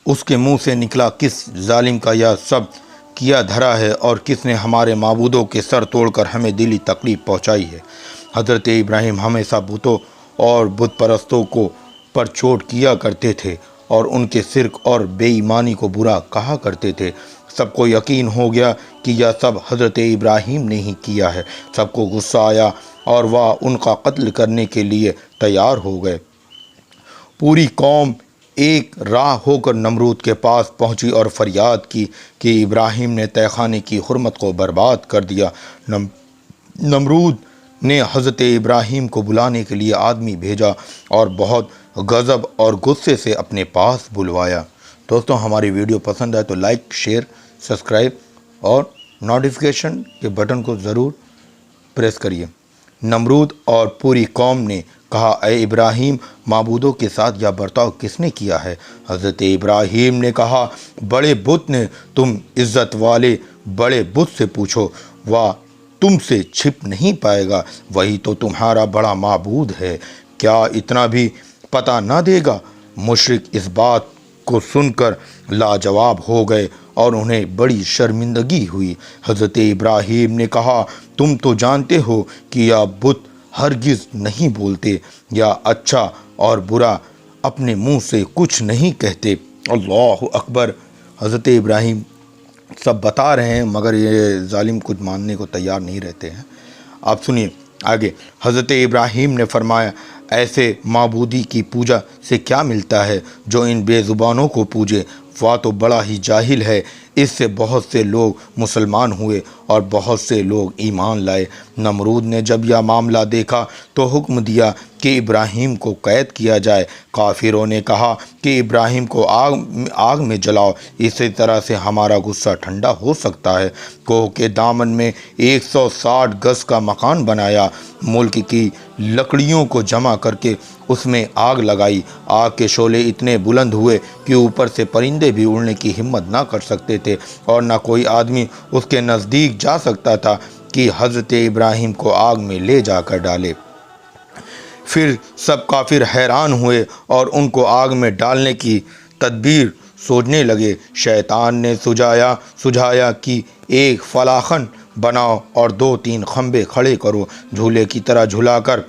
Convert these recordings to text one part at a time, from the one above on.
اس کے منہ سے نکلا، کس ظالم کا یہ سب کیا دھرا ہے اور کس نے ہمارے معبودوں کے سر توڑ کر ہمیں دلی تکلیف پہنچائی ہے۔ حضرت ابراہیم ہمیشہ بتوں اور بت پرستوں کو پر چوٹ کیا کرتے تھے اور ان کے شرک اور بے ایمانی کو برا کہا کرتے تھے۔ سب کو یقین ہو گیا کہ یہ سب حضرت ابراہیم نے ہی کیا ہے۔ سب کو غصہ آیا اور وہ ان کا قتل کرنے کے لیے تیار ہو گئے۔ پوری قوم ایک راہ ہو کر نمرود کے پاس پہنچی اور فریاد کی کہ ابراہیم نے تہ خانے کی حرمت کو برباد کر دیا۔ نمرود نے حضرت ابراہیم کو بلانے کے لیے آدمی بھیجا اور بہت غضب اور غصے سے اپنے پاس بلوایا۔ دوستوں، ہماری ویڈیو پسند آئے تو لائک، شیئر، سبسکرائب اور نوٹیفیکیشن کے بٹن کو ضرور پریس کریے۔ نمرود اور پوری قوم نے کہا، اے ابراہیم، معبودوں کے ساتھ یہ برتاؤ کس نے کیا ہے؟ حضرت ابراہیم نے کہا، بڑے بت نے۔ تم عزت والے بڑے بت سے پوچھو، وہ تم سے چھپ نہیں پائے گا، وہی تو تمہارا بڑا معبود ہے۔ کیا اتنا بھی پتہ نہ دے گا؟ مشرک اس بات کو سن کر لاجواب ہو گئے اور انہیں بڑی شرمندگی ہوئی۔ حضرت ابراہیم نے کہا، تم تو جانتے ہو کہ یہ بت ہرگز نہیں بولتے، یا اچھا اور برا اپنے منہ سے کچھ نہیں کہتے۔ اللہ اکبر! حضرت ابراہیم سب بتا رہے ہیں مگر یہ ظالم کچھ ماننے کو تیار نہیں رہتے ہیں۔ آپ سنیے آگے۔ حضرت ابراہیم نے فرمایا، ایسے معبودی کی پوجا سے کیا ملتا ہے جو ان بے زبانوں کو پوجے؟ وہ تو بڑا ہی جاہل ہے۔ اس سے بہت سے لوگ مسلمان ہوئے اور بہت سے لوگ ایمان لائے۔ نمرود نے جب یہ معاملہ دیکھا تو حکم دیا کہ ابراہیم کو قید کیا جائے۔ کافروں نے کہا کہ ابراہیم کو آگ میں جلاؤ، اسی طرح سے ہمارا غصہ ٹھنڈا ہو سکتا ہے۔ کوہ کے دامن میں 160 گز کا مکان بنایا، ملک کی لکڑیوں کو جمع کر کے اس میں آگ لگائی۔ آگ کے شعلے اتنے بلند ہوئے کہ اوپر سے پرندے بھی اڑنے کی ہمت نہ کر سکتے تھے اور نہ کوئی آدمی اس کے نزدیک جا سکتا تھا کہ حضرت ابراہیم کو آگ میں لے جا کر ڈالے۔ پھر سب کافر حیران ہوئے اور ان کو آگ میں ڈالنے کی تدبیر سوچنے لگے۔ شیطان نے سجھایا کہ ایک فلاخن بناؤ اور 2-3 کھمبے کھڑے کرو، جھولے کی طرح جھلا کر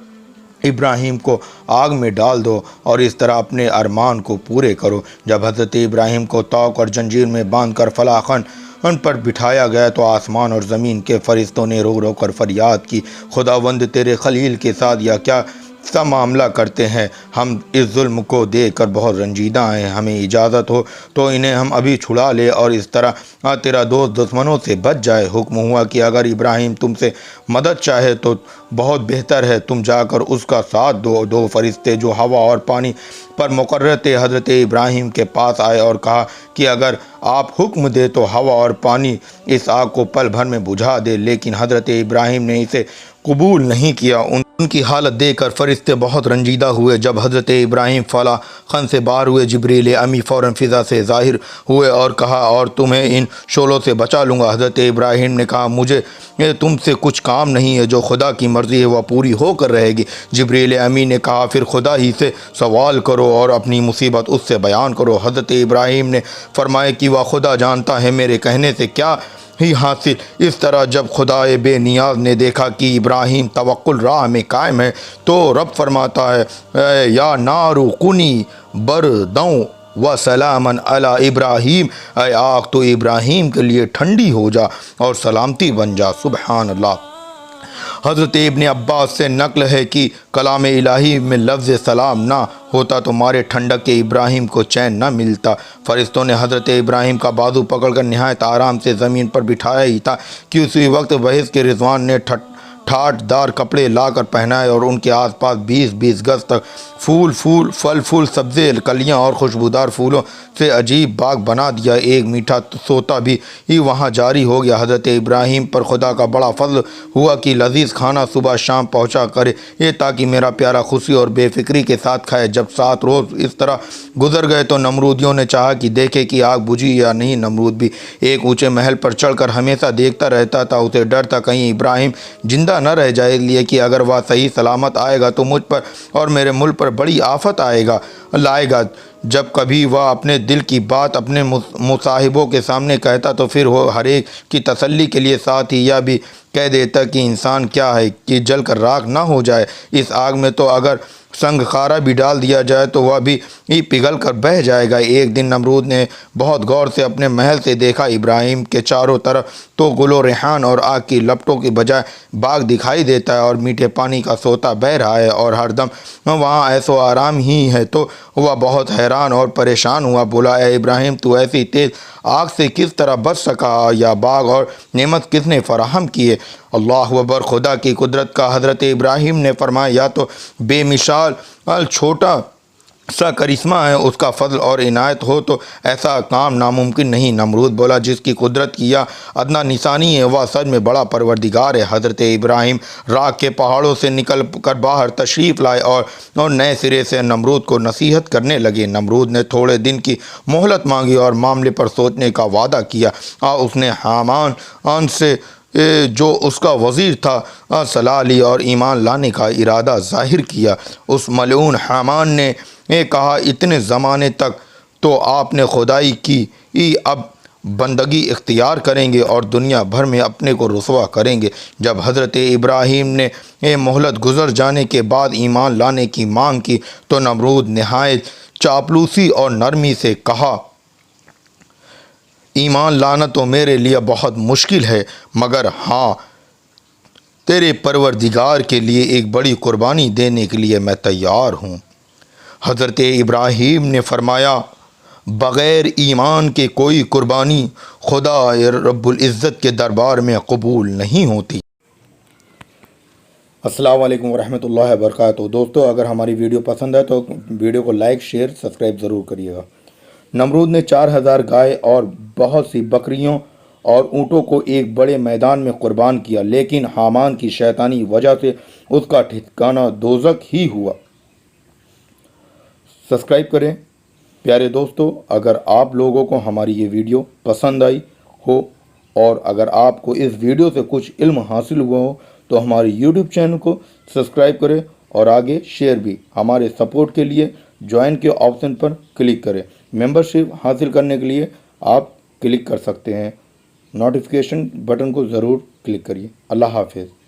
ابراہیم کو آگ میں ڈال دو اور اس طرح اپنے ارمان کو پورے کرو۔ جب حضرت ابراہیم کو توق اور زنجیر میں باندھ کر فلاخن ان پر بٹھایا گیا تو آسمان اور زمین کے فرشتوں نے رو رو کر فریاد کی، خداوند تیرے خلیل کے ساتھ یا کیا سا معاملہ کرتے ہیں؟ ہم اس ظلم کو دیکھ کر بہت رنجیدہ ہیں، ہمیں اجازت ہو تو انہیں ہم ابھی چھڑا لے اور اس طرح تیرا دوست دشمنوں سے بچ جائے۔ حکم ہوا کہ اگر ابراہیم تم سے مدد چاہے تو بہت بہتر ہے، تم جا کر اس کا ساتھ دو۔ 2 فرشتے جو ہوا اور پانی پر مقرر تھے حضرت ابراہیم کے پاس آئے اور کہا کہ اگر آپ حکم دے تو ہوا اور پانی اس آگ کو پل بھر میں بجھا دے، لیکن حضرت ابراہیم نے اسے قبول نہیں کیا۔ ان کی حالت دیکھ کر فرشتے بہت رنجیدہ ہوئے۔ جب حضرت ابراہیم فلاخن سے باہر ہوئے، جبریل امی فوراً فضا سے ظاہر ہوئے اور کہا، اور تمہیں ان شعلوں سے بچا لوں گا۔ حضرت ابراہیم نے کہا، مجھے تم سے کچھ کام نہیں ہے، جو خدا کی مرضی ہے وہ پوری ہو کر رہے گی۔ جبریل امی نے کہا، پھر خدا ہی سے سوال کرو اور اپنی مصیبت اس سے بیان کرو۔ حضرت ابراہیم نے فرمایا کہ وہ خدا جانتا ہے میرے کہنے سے کیا ہی حاصل۔ اس طرح جب خدائے بے نیاز نے دیکھا کہ ابراہیم توکل راہ میں قائم ہے تو رب فرماتا ہے، یا نارو کونی بردوں و سلامن علی ابراہیم، اے آگ تو ابراہیم کے لیے ٹھنڈی ہو جا اور سلامتی بن جا۔ سبحان اللہ۔ حضرت ابن عباس سے نقل ہے کہ کلام الہی میں لفظ سلام نہ ہوتا تو مارے ٹھنڈک کے ابراہیم کو چین نہ ملتا۔ فرشتوں نے حضرت ابراہیم کا بازو پکڑ کر نہایت آرام سے زمین پر بٹھایا ہی تھا کہ اسی وقت بحث کے رضوان نے ٹھاٹ دار کپڑے لا کر پہنائے اور ان کے آس پاس 20 گز تک پھل سبزے، کلیاں اور خوشبودار پھولوں سے عجیب باغ بنا دیا۔ ایک میٹھا سوتا بھی وہاں جاری ہو گیا۔ حضرت ابراہیم پر خدا کا بڑا فضل ہوا کہ لذیذ کھانا صبح شام پہنچا کرے یہ تاکہ میرا پیارا خوشی اور بے فکری کے ساتھ کھائے۔ جب 7 روز اس طرح گزر گئے تو نمرودیوں نے چاہا کہ دیکھے کہ آگ بجھی یا نہیں۔ نمرود بھی ایک اونچے محل پر چڑھ کر ہمیشہ دیکھتا رہتا تھا، اسے ڈر تھا کہیں ابراہیم زندہ بھوکا نہ رہ جائے، اس لیے کہ اگر وہ صحیح سلامت آئے گا تو مجھ پر اور میرے ملک پر بڑی آفت لائے گا۔ جب کبھی وہ اپنے دل کی بات اپنے مصاحبوں کے سامنے کہتا تو پھر وہ ہر ایک کی تسلی کے لیے ساتھ ہی یہ بھی کہہ دیتا کہ انسان کیا ہے کہ جل کر راکھ نہ ہو جائے، اس آگ میں تو اگر سنگ خارا بھی ڈال دیا جائے تو وہ بھی پگھل کر بہہ جائے گا۔ ایک دن نمرود نے بہت غور سے اپنے محل سے دیکھا، ابراہیم کے چاروں طرف تو گل و ریحان اور آگ کی لپٹوں کی بجائے باغ دکھائی دیتا ہے اور میٹھے پانی کا سوتا بہہ رہا ہے اور ہر دم وہاں ایسو آرام ہی ہے۔ تو وہ بہت حیران اور پریشان ہوا، بولا اے ابراہیم، تو ایسی تیز آگ سے کس طرح بچ سکا؟ یا باغ اور نعمت کس نے فراہم کیے؟ اللہ اکبر، خدا کی قدرت کا۔ حضرت ابراہیم نے فرمایا، یا تو بے مثال چھوٹا سا کرشمہ ہے، اس کا فضل اور عنایت ہو تو ایسا کام ناممکن نہیں۔ نمرود بولا، جس کی قدرت کی یہ ادنا نشانی ہے وہ سچ میں بڑا پروردگار ہے۔ حضرت ابراہیم راکھ کے پہاڑوں سے نکل کر باہر تشریف لائے اور نئے سرے سے نمرود کو نصیحت کرنے لگے۔ نمرود نے تھوڑے دن کی مہلت مانگی اور معاملے پر سوچنے کا وعدہ کیا، اور اس نے حامان سے جو اس کا وزیر تھا صلاح لی اور ایمان لانے کا ارادہ ظاہر کیا۔ اس ملعون حامان نے کہا، اتنے زمانے تک تو آپ نے خدائی کی، اب بندگی اختیار کریں گے اور دنیا بھر میں اپنے کو رسوا کریں گے۔ جب حضرت ابراہیم نے مہلت گزر جانے کے بعد ایمان لانے کی مانگ کی تو نمرود نہایت چاپلوسی اور نرمی سے کہا، ایمان لانا تو میرے لیے بہت مشکل ہے، مگر ہاں، تیرے پروردگار کے لیے ایک بڑی قربانی دینے کے لیے میں تیار ہوں۔ حضرت ابراہیم نے فرمایا، بغیر ایمان کے کوئی قربانی خدا رب العزت کے دربار میں قبول نہیں ہوتی۔ السلام علیکم ورحمۃ اللہ وبرکاتہ۔ دوستو، اگر ہماری ویڈیو پسند ہے تو ویڈیو کو لائک، شیئر، سبسکرائب ضرور کریے گا۔ نمرود نے 4000 گائے اور بہت سی بکریوں اور اونٹوں کو ایک بڑے میدان میں قربان کیا، لیکن حامان کی شیطانی وجہ سے اس کا ٹھکانہ دوزخ ہی ہوا۔ سبسکرائب کریں۔ پیارے دوستو، اگر آپ لوگوں کو ہماری یہ ویڈیو پسند آئی ہو اور اگر آپ کو اس ویڈیو سے کچھ علم حاصل ہوا ہو تو ہماری یوٹیوب چینل کو سبسکرائب کریں اور آگے شیئر بھی۔ ہمارے سپورٹ کے لیے جوائن کے آپشن پر کلک کریں۔ ممبرشپ حاصل کرنے کے لیے آپ کلک کر سکتے ہیں۔ نوٹیفیکیشن بٹن کو ضرور کلک کریے۔ اللہ حافظ۔